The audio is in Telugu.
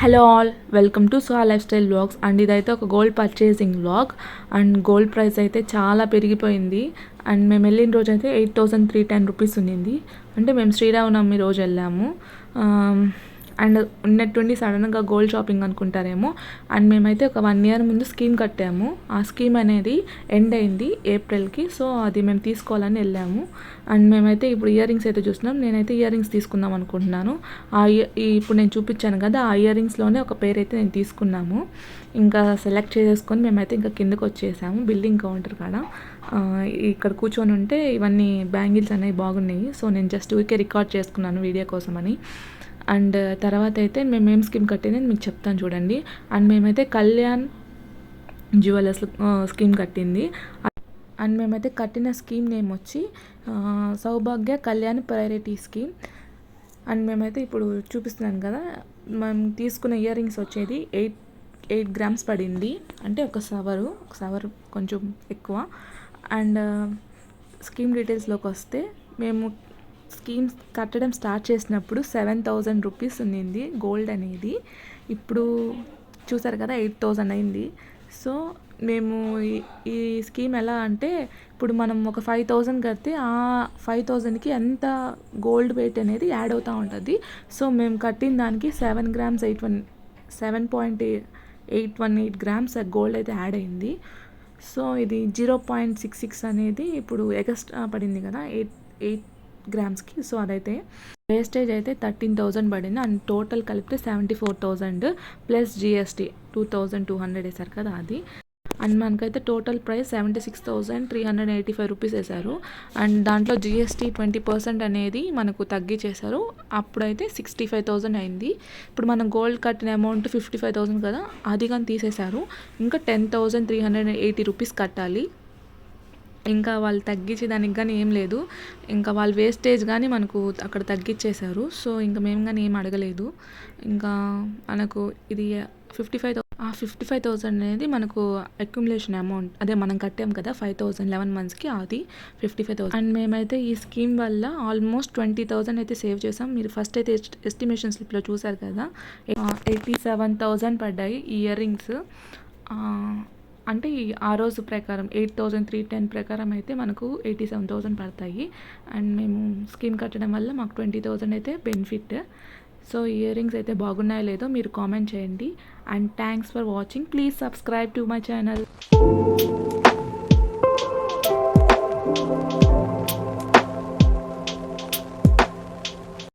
Hello all, welcome to Suha life style vlogs. And ఇదైతే ఒక gold purchasing vlog. And gold price అయితే చాలా పెరిగిపోయింది. అండ్ మేము వెళ్ళిన రోజు అయితే 8,310 రూపీస్ ఉన్నింది. అంటే మేము శ్రీరామనవమి రోజు వెళ్ళాము. అండ్ ఉన్నట్టుండి సడన్గా గోల్డ్ షాపింగ్ అనుకుంటారేమో. అండ్ మేమైతే ఒక 1 year ముందు స్కీమ్ కట్టాము. ఆ స్కీమ్ అనేది ఎండ్ అయింది ఏప్రిల్కి. సో అది మేము తీసుకోవాలని వెళ్ళాము. అండ్ మేమైతే ఇప్పుడు ఇయర్ రింగ్స్ అయితే చూస్తున్నాం. నేనైతే ఇయర్ రింగ్స్ తీసుకుందాం అనుకుంటున్నాను. ఇప్పుడు నేను చూపించాను కదా, ఆ ఇయర్ రింగ్స్లోనే ఒక పేరు అయితే నేను తీసుకున్నాము. ఇంకా సెలెక్ట్ చేసుకొని మేమైతే ఇంకా కిందకు వచ్చేసాము బిల్డింగ్ కౌంటర్ కాడ. ఇక్కడ కూర్చొని ఉంటే ఇవన్నీ బ్యాంగిల్స్ అనేవి బాగున్నాయి. సో నేను జస్ట్ ఊరికే రికార్డ్ చేసుకున్నాను వీడియో కోసమని. అండ్ తర్వాత అయితే మేము ఏం స్కీమ్ కట్టింది మీకు చెప్తాను చూడండి. అండ్ మేమైతే కళ్యాణ్ జ్యువెలర్స్ స్కీమ్ కట్టింది. అండ్ మేమైతే కట్టిన స్కీమ్ నేమ్ వచ్చి సౌభాగ్య కళ్యాణ్ ప్రయారిటీ స్కీమ్. అండ్ మేమైతే ఇప్పుడు చూపిస్తున్నాను కదా, మనం తీసుకున్న ఇయర్ రింగ్స్ వచ్చేది 8 grams పడింది. అంటే ఒక సవరు కొంచెం ఎక్కువ. అండ్ స్కీమ్ డీటెయిల్స్లోకి వస్తే మేము స్కీమ్స్ కట్టడం స్టార్ట్ చేసినప్పుడు 7,000 రూపీస్ ఉన్నింది గోల్డ్ అనేది. ఇప్పుడు చూసారు కదా 8,000 అయింది. సో మేము ఈ స్కీమ్ ఎలా అంటే, ఇప్పుడు మనం ఒక 5,000 కడితే ఆ 5,000కి ఎంత గోల్డ్ వెయిట్ అనేది యాడ్ అవుతూ ఉంటుంది. సో మేము కట్టిన దానికి 7.818 grams గోల్డ్ అయితే యాడ్ అయింది. సో ఇది 0.66 అనేది ఇప్పుడు ఎక్స్ట్రా పడింది కదా 8 grams. సో అదైతే వేస్టేజ్ అయితే 13,000 పడింది. అండ్ టోటల్ కలిపితే 74,000 ప్లస్ GST 2,200 వేశారు కదా అది. అండ్ మనకైతే టోటల్ ప్రైస్ 76,385 రూపీస్ వేశారు. అండ్ దాంట్లో GST 20% అనేది మనకు తగ్గించేశారు. అప్పుడైతే 65,000 అయింది. ఇప్పుడు మనం గోల్డ్ కట్టిన అమౌంట్ 55,000 కదా, అది కానీ తీసేశారు. ఇంకా 10,380 రూపీస్ కట్టాలి. ఇంకా వాళ్ళు తగ్గించే దానికి కానీ ఏం లేదు. ఇంకా వాళ్ళు వేస్టేజ్ కానీ మనకు అక్కడ తగ్గించేశారు. సో ఇంకా మేము కానీ ఏం అడగలేదు. ఇంకా మనకు ఇది 55,000 అనేది మనకు అక్యుములేషన్ అమౌంట్, అదే మనం కట్టాం కదా 5,000 11 monthsకి, అది 55,000. అండ్ మేమైతే ఈ స్కీమ్ వల్ల ఆల్మోస్ట్ 20,000 అయితే సేవ్ చేసాం. మీరు ఫస్ట్ అయితే ఎస్టిమేషన్ స్లిప్లో చూసారు కదా, 87,000 పడ్డాయి ఈ ఇయర్ రింగ్స్. అంటే ఆ రోజు ప్రకారం 8,310 ప్రకారం అయితే మనకు 87,000 పడతాయి. అండ్ మేము స్కీమ్ కట్టడం వల్ల మాకు 20,000 అయితే బెనిఫిట్. సో ఇయర్ రింగ్స్ అయితే బాగున్నాయో లేదో మీరు కామెంట్ చేయండి. And thanks for watching. Please subscribe to my channel.